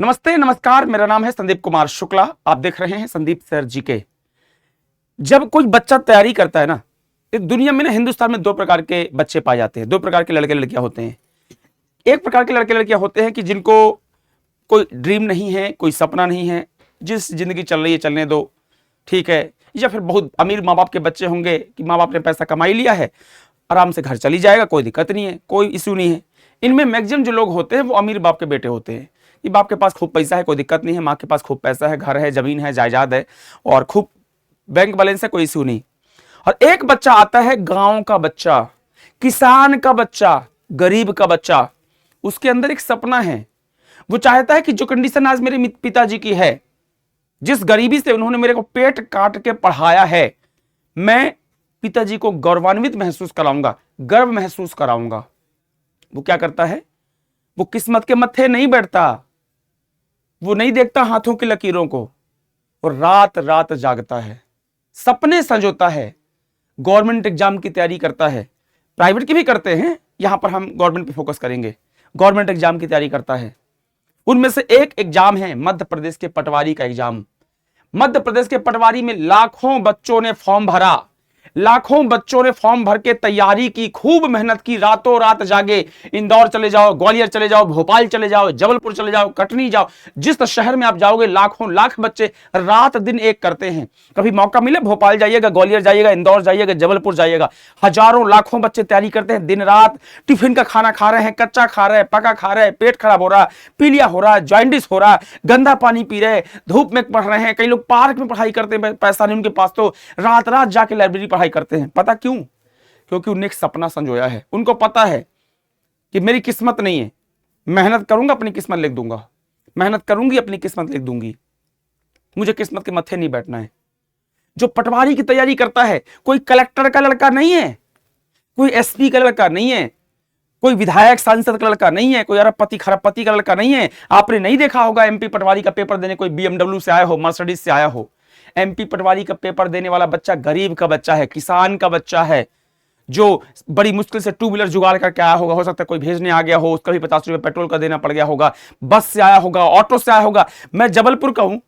नमस्ते नमस्कार, मेरा नाम है संदीप कुमार शुक्ला। आप देख रहे हैं संदीप सर जी के। जब कोई बच्चा तैयारी करता है ना, इस दुनिया में ना, हिंदुस्तान में दो प्रकार के बच्चे पाए जाते हैं, दो प्रकार के लड़के लड़कियां होते हैं। एक प्रकार के लड़के लड़कियां होते हैं कि जिनको कोई ड्रीम नहीं है, कोई सपना नहीं है, जिस जिंदगी चल रही है चलने दो, ठीक है। या फिर बहुत अमीर माँ बाप के बच्चे होंगे कि माँ बाप ने पैसा कमाई लिया है, आराम से घर चली जाएगा, कोई दिक्कत नहीं है, कोई इशू नहीं है। इनमें मैक्सिमम जो लोग होते हैं वो अमीर बाप के बेटे होते हैं कि बाप के पास खूब पैसा है, कोई दिक्कत नहीं है, माँ के पास खूब पैसा है, घर है, जमीन है, जायदाद है और खूब बैंक बैलेंस है, कोई इशू नहीं। और एक बच्चा आता है, गांव का बच्चा, किसान का बच्चा, गरीब का बच्चा। उसके अंदर एक सपना है। वो चाहता है कि जो कंडीशन आज मेरे पिताजी की है, जिस गरीबी से उन्होंने मेरे को पेट काट के पढ़ाया है, मैं पिताजी को गौरवान्वित महसूस कराऊंगा, गर्व महसूस कराऊंगा। वो क्या करता है? वो किस्मत के मत्थे नहीं बैठता, वो नहीं देखता हाथों की लकीरों को, और रात रात जागता है, सपने संजोता है, गवर्नमेंट एग्जाम की तैयारी करता है। प्राइवेट की भी करते हैं, यहां पर हम गवर्नमेंट पे फोकस करेंगे। गवर्नमेंट एग्जाम की तैयारी करता है। उनमें से एक एग्जाम है मध्य प्रदेश के पटवारी का एग्जाम। मध्य प्रदेश के पटवारी में लाखों बच्चों ने फॉर्म भरा, लाखों बच्चों ने फॉर्म भर के तैयारी की, खूब मेहनत की, रातों रात जागे। इंदौर चले जाओ, ग्वालियर चले जाओ, भोपाल चले जाओ, जबलपुर चले जाओ, कटनी जाओ, जिस शहर में आप जाओगे लाखों लाख बच्चे रात दिन एक करते हैं। कभी मौका मिले भोपाल जाइएगा, ग्वालियर जाइएगा, इंदौर जाइएगा, जबलपुर जाइएगा, हजारों लाखों बच्चे तैयारी करते हैं दिन रात। टिफिन का खाना खा रहे हैं, कच्चा खा रहे हैं, पका खा रहे हैं, पेट खराब हो रहा, पीलिया हो रहा, जॉइंडिस हो रहा, गंदा पानी पी रहे, धूप में पढ़ रहे हैं। कई लोग पार्क में पढ़ाई करते हैं, पैसा नहीं उनके पास, तो रात रात जाके लाइब्रेरी पढ़ाई करते हैं। पता क्यों? क्योंकि उन्होंने एक सपना संजोया है। उनको पता है कि मेरी किस्मत नहीं है, मेहनत करूंगा अपनी किस्मत लिख दूंगा, मेहनत करूंगी अपनी किस्मत लिख दूंगी, मुझे किस्मत के मत्थे नहीं बैठना है। जो पटवारी की तैयारी करता है, कोई कलेक्टर का लड़का नहीं है, कोई एसपी का लड़का नहीं है, कोई विधायक सांसद का लड़का नहीं है, कोई अरबपति खरबपति का लड़का नहीं है। आपने नहीं देखा होगा एमपी पटवारी का पेपर देने कोई बीएमडब्ल्यू से आया हो, मर्सिडीज से आया हो। एमपी पटवारी का पेपर देने वाला बच्चा गरीब का बच्चा है, किसान का बच्चा है, जो बड़ी मुश्किल से टू व्हीलर जुगाड़ करके आया होगा। हो सकता है कोई भेजने आ गया हो, उसका भी 50 रुपए पेट्रोल का देना पड़ गया होगा, बस से आया होगा, ऑटो से आया होगा। मैं जबलपुर का हूं,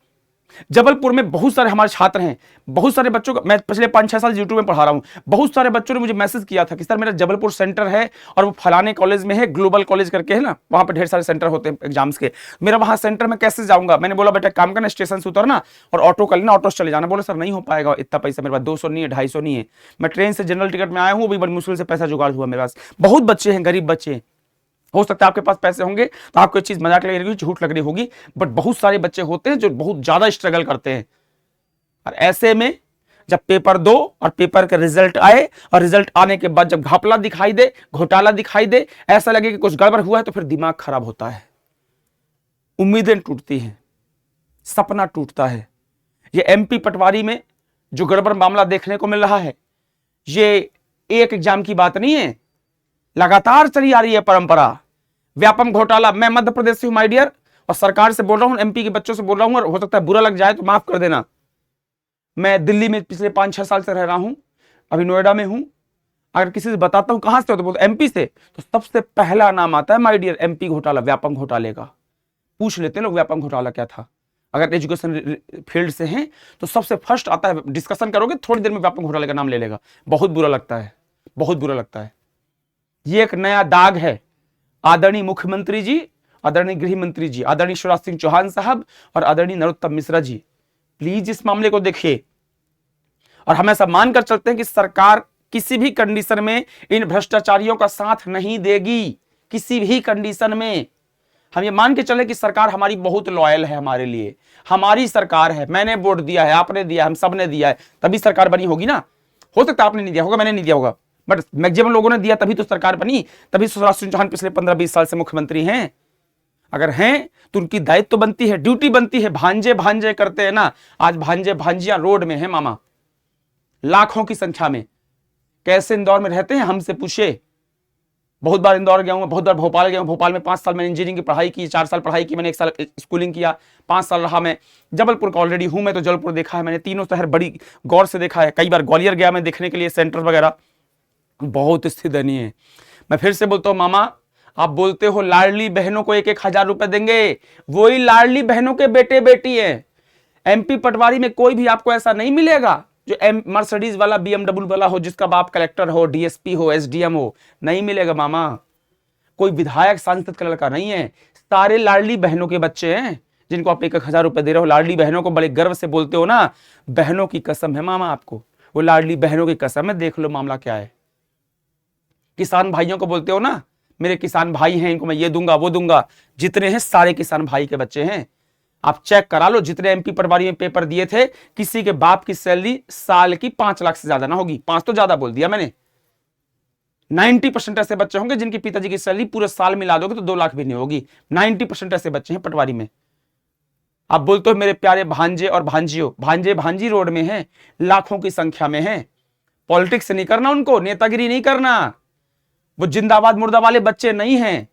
जबलपुर में बहुत सारे हमारे छात्र हैं, बहुत सारे बच्चों को मैं पिछले 5-6 साल यूट्यूब में पढ़ा रहा हूं। बहुत सारे बच्चों ने मुझे मैसेज किया था कि सर मेरा जबलपुर सेंटर है और वो फलाने कॉलेज में है, ग्लोबल कॉलेज करके है ना, वहां पे ढेर सारे सेंटर होते हैं एग्जाम्स के। मेरा वहां सेंटर में कैसे जाऊंगा? मैंने बोला बेटा काम करना, स्टेशन से उतरना और ऑटो कर लेना, ऑटो से चले जाना। बोले सर नहीं हो पाएगा, इतना पैसा मेरे पास 200 नहीं है, 250 नहीं है। मैं ट्रेन से जनरल टिकट में आया हूँ, भी बड़ी मुश्किल से पैसा जुगाड़ हुआ मेरे पास। बहुत बच्चे हैं, गरीब बच्चे हैं। हो सकता है आपके पास पैसे होंगे तो आपको ये चीज मजाक लग रही होगी, झूठ लग रही होगी, बट बहुत सारे बच्चे होते हैं जो बहुत ज्यादा स्ट्रगल करते हैं। और ऐसे में जब पेपर दो और पेपर का रिजल्ट आए, और रिजल्ट आने के बाद जब घपला दिखाई दे, घोटाला दिखाई दे, ऐसा लगे कि कुछ गड़बड़ हुआ है, तो फिर दिमाग खराब होता है, उम्मीदें टूटती हैं, सपना टूटता है। ये एमपी पटवारी में जो गड़बड़ मामला देखने को मिल रहा है, ये एक एग्जाम की बात नहीं है, लगातार चली आ रही है परंपरा। व्यापम घोटाला, मैं मध्य प्रदेश से हूं माय डियर, और सरकार से बोल रहा हूं, एमपी के बच्चों से बोल रहा हूं, और हो सकता है बुरा लग जाए तो माफ कर देना। मैं दिल्ली में पिछले 5-6 साल से रह रहा हूं, अभी नोएडा में हूं। अगर किसी से बताता हूं कहां से हो तो बोलते एमपी से, तो सबसे पहला नाम आता है माय डियर एमपी घोटाला, व्यापम घोटाले का। पूछ लेते हैं लोग व्यापम घोटाला क्या था। अगर एजुकेशन फील्ड से हैं तो सबसे फर्स्ट आता है, डिस्कशन करोगे थोड़ी देर में व्यापम घोटाले का नाम ले लेगा। बहुत बुरा लगता है, बहुत बुरा लगता है। ये एक नया दाग है। आदरणीय मुख्यमंत्री जी, आदरणीय गृह मंत्री जी, आदरणीय शिवराज सिंह चौहान साहब और आदरणीय नरोत्तम मिश्रा जी, प्लीज इस मामले को देखिए। और हम ऐसा मानकर चलते हैं कि सरकार किसी भी कंडीशन में इन भ्रष्टाचारियों का साथ नहीं देगी, किसी भी कंडीशन में। हम ये मान के चले कि सरकार हमारी बहुत लॉयल है, हमारे लिए हमारी सरकार है। मैंने वोट दिया है, आपने दिया, हम सब ने दिया है, तभी सरकार बनी होगी ना। हो सकता है आपने नहीं दिया होगा, मैंने नहीं दिया होगा, बट मैक्सिमम लोगों ने दिया, तभी तो सरकार बनी, तभी शिवराज सिंह चौहान पिछले 15-20 साल से मुख्यमंत्री हैं। अगर हैं तो उनकी दायित्व तो बनती है, ड्यूटी बनती है। भांजे भांजे करते हैं ना, आज भांजे भांजियां रोड में है मामा, लाखों की संख्या में। कैसे इंदौर में रहते हैं हमसे पूछे। बहुत बार इंदौर गया हूं, बहुत बार भोपाल गया हूं। भोपाल में 5 साल मैंने इंजीनियरिंग की पढ़ाई की, 4 साल पढ़ाई की मैंने, 1 साल स्कूलिंग किया, 5 साल रहा मैं। जबलपुर का ऑलरेडी हूं मैं, तो जबलपुर देखा है मैंने, तीनों शहर बड़ी गौर से देखा है। कई बार ग्वालियर गया मैं देखने के लिए, सेंटर वगैरह। बहुत स्थिति दयनीय है। मैं फिर से बोलता हूं मामा, आप बोलते हो लाडली बहनों को 1-1 हजार रुपए देंगे, वही लाडली बहनों के बेटे बेटी हैं। एमपी पटवारी में कोई भी आपको ऐसा नहीं मिलेगा जो मर्सिडीज वाला, BMW वाला हो, जिसका बाप कलेक्टर हो, DSP हो, SDM हो, नहीं मिलेगा मामा। कोई विधायक सांसद का लड़का नहीं है, सारे लाडली बहनों के बच्चे हैं जिनको आप 1-1 हजार रुपए दे रहे हो। लाडली बहनों को बड़े गर्व से बोलते हो ना, बहनों की कसम है मामा आपको, वो लाडली बहनों की कसम है। देख लो मामला क्या है। किसान भाइयों को बोलते हो ना, मेरे किसान भाई हैं, इनको मैं ये दूंगा वो दूंगा, जितने हैं सारे किसान भाई के बच्चे हैं। आप चेक करा लो, जितने एमपी पटवारी में पेपर दिए थे, किसी के बाप की सैलरी साल की 5 लाख से ज्यादा ना होगी। 5 तो ज्यादा बोल दिया मैंने। 90% ऐसे बच्चे होंगे जिनकी पिताजी की सैलरी पूरे साल मिला दोगे तो 2 लाख भी नहीं होगी। 90% ऐसे बच्चे हैं पटवारी में। आप बोलते हो मेरे प्यारे भांजे और भांजियों, भांजे भांजी रोड में हैं, लाखों की संख्या में हैं। पॉलिटिक्स नहीं करना उनको, नेतागिरी नहीं करना। वो जिंदाबाद मुर्दाबाद वाले बच्चे नहीं हैं,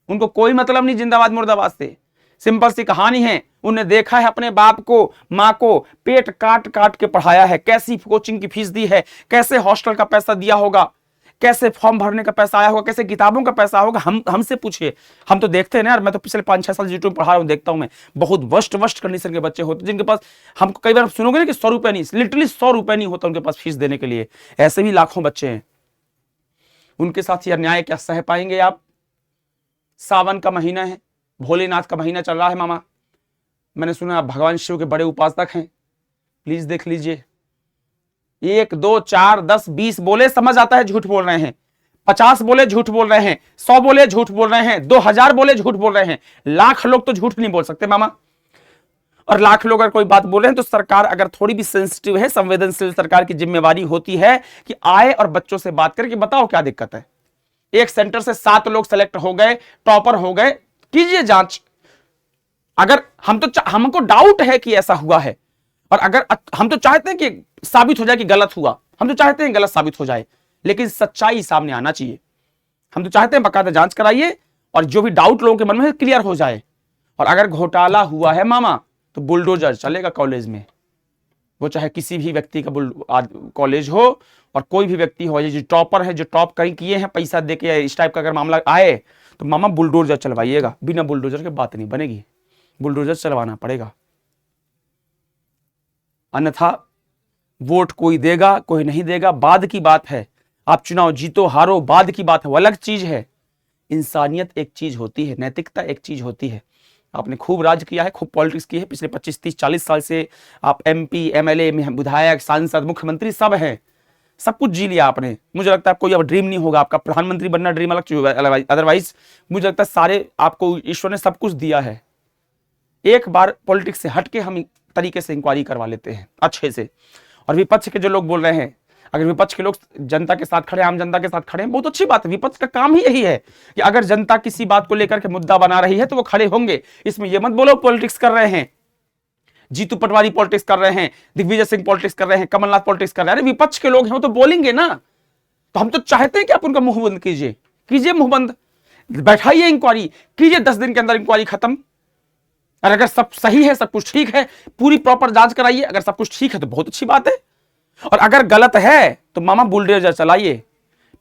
उनको कोई मतलब नहीं जिंदाबाद मुर्दाबाद से। सिंपल सी कहानी है, उन्हें देखा है अपने बाप को मां को पेट काट काट के पढ़ाया है, कैसी कोचिंग की फीस दी है, कैसे हॉस्टल का पैसा दिया होगा, कैसे फॉर्म भरने का पैसा आया होगा, कैसे किताबों का पैसा होगा। हमसे पूछिए, हम तो देखते हैं ना यार। मैं तो पिछले 5-6 साल यूट्यूब पढ़ा रहा हूं, देखता हूं मैं, बहुत वर्स्ट कंडीशन के बच्चे होते जिनके पास, हमको कई बार सुनोगे ना कि 100 रुपए नहीं, लिटरली 100 रुपए नहीं होता उनके पास फीस देने के लिए। ऐसे भी लाखों बच्चे हैं। उनके साथ यह अन्याय क्या सह पाएंगे आप? सावन का महीना है, भोलेनाथ का महीना चल रहा है मामा। मैंने सुना आप भगवान शिव के बड़े उपासक हैं, प्लीज देख लीजिए। 1, 2, 4, 10, 20 बोले समझ आता है झूठ बोल रहे हैं, 50 बोले झूठ बोल रहे हैं, 100 बोले झूठ बोल रहे हैं, 2000 बोले झूठ बोल रहे हैं, लाख लोग तो झूठ नहीं बोल सकते मामा। और लाख लोग अगर कोई बात बोल रहे हैं तो सरकार अगर थोड़ी भी सेंसिटिव है, संवेदनशील, सरकार की जिम्मेवारी होती है कि आए और बच्चों से बात करके बताओ क्या दिक्कत है। एक सेंटर से 7 लोग सेलेक्ट हो गए, टॉपर हो गए, कीजिए जांच। अगर हमको डाउट है कि ऐसा हुआ है, और अगर हम तो चाहते हैं कि साबित हो जाए कि गलत हुआ, हम तो चाहते हैं गलत साबित हो जाए, लेकिन सच्चाई सामने आना चाहिए। हम तो चाहते हैं बकायदा जांच कराइए और जो भी डाउट लोगों के मन में क्लियर हो जाए। और अगर घोटाला हुआ है मामा तो बुलडोजर चलेगा कॉलेज में, वो चाहे किसी भी व्यक्ति का कॉलेज हो और कोई भी व्यक्ति हो, जो टॉपर है, जो टॉप कहीं किए हैं पैसा देके, इस टाइप का अगर मामला आए तो मामा बुलडोजर चलवाइएगा। बिना बुलडोजर के बात नहीं बनेगी, बुलडोजर चलवाना पड़ेगा। अन्यथा वोट कोई देगा कोई नहीं देगा बाद की बात है। आप चुनाव जीतो हारो बाद की बात है, वो अलग चीज है। इंसानियत एक चीज होती है, नैतिकता एक चीज होती है। आपने खूब राज किया है, खूब पॉलिटिक्स की है, पिछले 25, 30, 40 साल से आप MP, MLA, विधायक, सांसद, मुख्यमंत्री सब हैं, सब कुछ जी लिया आपने। मुझे लगता है कोई अब ड्रीम नहीं होगा आपका, प्रधानमंत्री बनना ड्रीम अलग चीज है, अदरवाइज मुझे लगता है सारे आपको ईश्वर ने सब कुछ दिया है। एक बार पॉलिटिक्स से हटके हम तरीके से इंक्वायरी करवा लेते हैं अच्छे से। और विपक्ष के जो लोग बोल रहे हैं, अगर विपक्ष के लोग जनता के साथ खड़े, आम जनता के साथ खड़े हैं, बहुत अच्छी बात है। विपक्ष का काम ही यही है कि अगर जनता किसी बात को लेकर के मुद्दा बना रही है तो वो खड़े होंगे। इसमें ये मत बोलो पॉलिटिक्स कर रहे हैं, जीतू पटवारी पॉलिटिक्स कर रहे हैं, दिग्विजय सिंह पॉलिटिक्स कर रहे हैं, कमलनाथ पॉलिटिक्स कर रहे हैं। अरे विपक्ष के लोग हैं, वो तो बोलेंगे ना। तो हम तो चाहते हैं कि आप उनका मुंह बंद कीजिए मुंह बंद, बैठाइए इंक्वायरी, कीजिए 10 दिन के अंदर इंक्वायरी खत्म। और अगर सब सही है, सब कुछ ठीक है, पूरी प्रॉपर जांच कराइए। अगर सब कुछ ठीक है तो बहुत अच्छी बात है, और अगर गलत है तो मामा बुलडोजर चलाइए।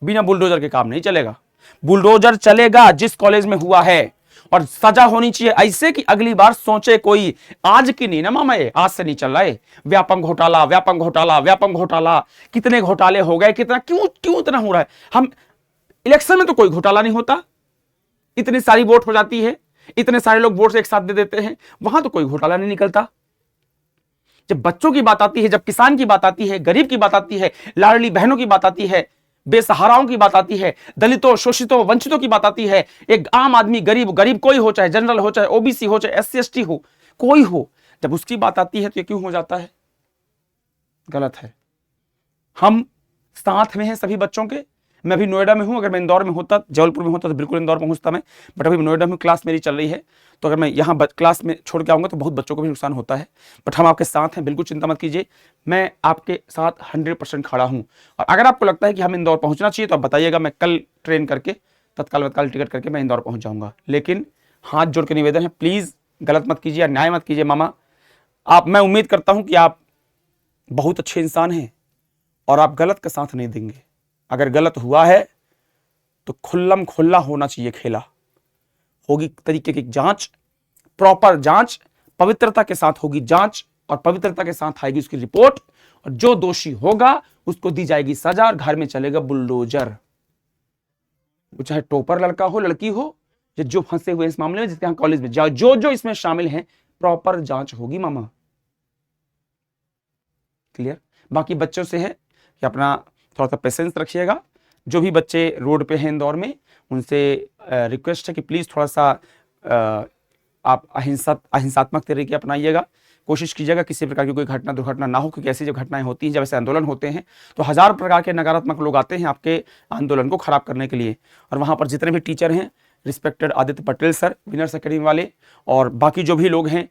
बिना बुलडोजर के काम नहीं चलेगा। बुलडोजर चलेगा जिस कॉलेज में हुआ है, और सजा होनी चाहिए ऐसे कि अगली बार सोचे कोई। आज की नहीं ना मामा, ये आज से नहीं चल रहा है। व्यापम घोटाला, व्यापम घोटाला, व्यापम घोटाला, कितने घोटाले हो गए, कितना क्यों इतना हो रहा है। हम इलेक्शन में तो कोई घोटाला नहीं होता, इतनी सारी वोट हो जाती है, इतने सारे लोग वोट एक साथ दे देते हैं, वहां तो कोई घोटाला नहीं निकलता। जब बच्चों की बात आती है, जब किसान की बात आती है, गरीब की बात आती है, लाडली बहनों की बात आती है, बेसहाराओं की बात आती है, दलितों, शोषितों, वंचितों की बात आती है, एक आम आदमी गरीब कोई हो, चाहे जनरल हो, चाहे OBC हो, चाहे SC ST हो, कोई हो, जब उसकी बात आती है तो ये क्यों हो जाता है? गलत है। हम साथ में हैं सभी बच्चों के। मैं अभी नोएडा में हूं, अगर मैं इंदौर में होता, जबलपुर में होता तो बिल्कुल इंदौर पहुंचता मैं, बट अभी नोएडा में क्लास मेरी चल रही है, तो अगर मैं यहाँ क्लास में छोड़ के आऊंगा तो बहुत बच्चों को भी नुकसान होता है। बट हम आपके साथ हैं, बिल्कुल चिंता मत कीजिए, मैं आपके साथ 100% खड़ा हूं। और अगर आपको लगता है कि हमें इंदौर पहुंचना चाहिए तो आप बताइएगा, मैं कल ट्रेन करके तत्काल टिकट करके मैं इंदौर पहुंच जाऊंगा। लेकिन हाथ जोड़ के निवेदन है, प्लीज गलत मत कीजिए, अन्याय मत कीजिए मामा। मैं उम्मीद करता हूं कि आप बहुत अच्छे इंसान हैं और आप गलत का साथ नहीं देंगे। अगर गलत हुआ है तो खुल्लम खुल्ला होना चाहिए खेला। होगी तरीके की जांच, प्रॉपर जांच, पवित्रता के साथ होगी जांच और पवित्रता के साथ आएगी उसकी रिपोर्ट, और जो दोषी होगा उसको दी जाएगी सजा और घर में चलेगा बुलडोजर। वो चाहे टॉपर लड़का हो लड़की हो, या जो फंसे हुए इस मामले में, जिसके यहाँ कॉलेज में जाओ, जो जो इसमें शामिल हैं, प्रॉपर जांच होगी मामा। क्लियर? बाकी बच्चों से है कि अपना थोड़ा सा पेशेंस रखिएगा। जो भी बच्चे रोड पे हैं इंदौर में, उनसे रिक्वेस्ट है कि प्लीज थोड़ा सा आप अहिंसात्मक तरीके अपनाइएगा। कोशिश कीजिएगा किसी प्रकार की कोई घटना दुर्घटना ना हो, क्योंकि ऐसी जब घटनाएं होती हैं, जब ऐसे आंदोलन होते हैं, तो हजार प्रकार के नकारात्मक लोग आते हैं आपके आंदोलन को खराब करने के लिए। और वहां पर जितने भी टीचर हैं, respected Aditya Patel sir, winners academy वाले, और बाकी जो भी लोग हैं,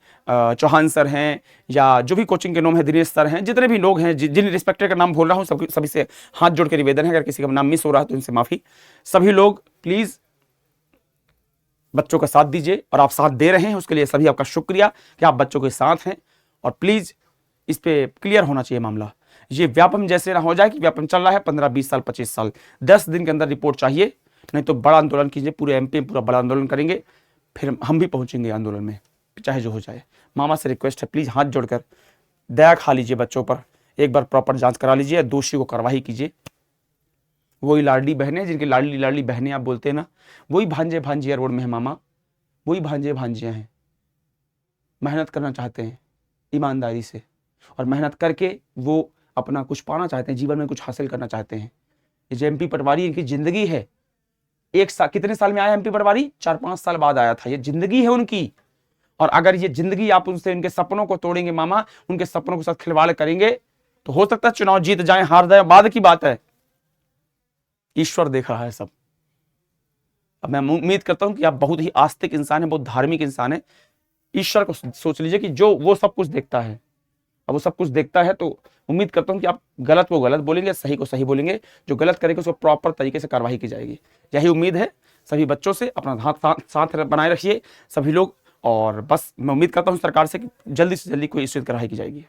चौहान सर हैं, या जो भी कोचिंग के नाम है, दिनेश सर हैं, जितने भी लोग हैं, जिन रिस्पेक्टेड का नाम बोल रहा हूँ, सभी से हाथ जोड़ के निवेदन है, अगर किसी का नाम मिस हो रहा है तो इनसे माफी। सभी लोग प्लीज बच्चों का साथ दीजिए, और आप साथ दे रहे हैं उसके लिए सभी आपका शुक्रिया कि आप बच्चों के साथ हैं। और प्लीज इस पे क्लियर होना चाहिए मामला। ये व्यापम जैसे ना हो जाए कि व्यापम चल रहा है 15, 20 साल, 25 साल, 10 दिन के अंदर रिपोर्ट चाहिए, नहीं तो बड़ा आंदोलन कीजिए। पूरे एमपी में पूरा बड़ा आंदोलन करेंगे, फिर हम भी पहुंचेंगे आंदोलन में, चाहे जो हो जाए। मामा से रिक्वेस्ट है, प्लीज हाथ जोड़कर दया खा लीजिए बच्चों पर, एक बार प्रॉपर जांच करा लीजिए, दोषी को कार्रवाई कीजिए। वही लाडली बहनें, जिनकी लाडली लाडली बहनें आप बोलते हैं ना, वही भांजे भांजिया रोड में है मामा, वही भांजे भांजिया हैं। मेहनत करना चाहते हैं ईमानदारी से, और मेहनत करके वो अपना कुछ पाना चाहते हैं, जीवन में कुछ हासिल करना चाहते हैं। ये जो एमपी पटवारी, इनकी जिंदगी है। एक साल, कितने साल में आया एमपी पटवारी? 4-5 साल बाद आया था। ये जिंदगी है उनकी, और अगर ये जिंदगी आप उनसे उनके सपनों को तोड़ेंगे मामा, उनके सपनों के साथ खिलवाड़ करेंगे, तो हो सकता है चुनाव जीत जाए, हार जाए, बाद की बात है। ईश्वर देख रहा है सब। अब मैं उम्मीद करता हूं कि आप बहुत ही आस्तिक इंसान है, बहुत धार्मिक इंसान है। ईश्वर को सोच लीजिए कि जो वो सब कुछ देखता है, अब वो सब कुछ देखता है, तो उम्मीद करता हूं कि आप गलत को गलत बोलेंगे, सही को सही बोलेंगे। जो गलत करेंगे उसको प्रॉपर तरीके से कार्रवाई की जाएगी। यही उम्मीद है सभी बच्चों से। अपना साथ बनाए रखिए सभी लोग, और बस मैं उम्मीद करता हूं सरकार से कि जल्दी से जल्दी कोई इस कार्रवाई की जाएगी।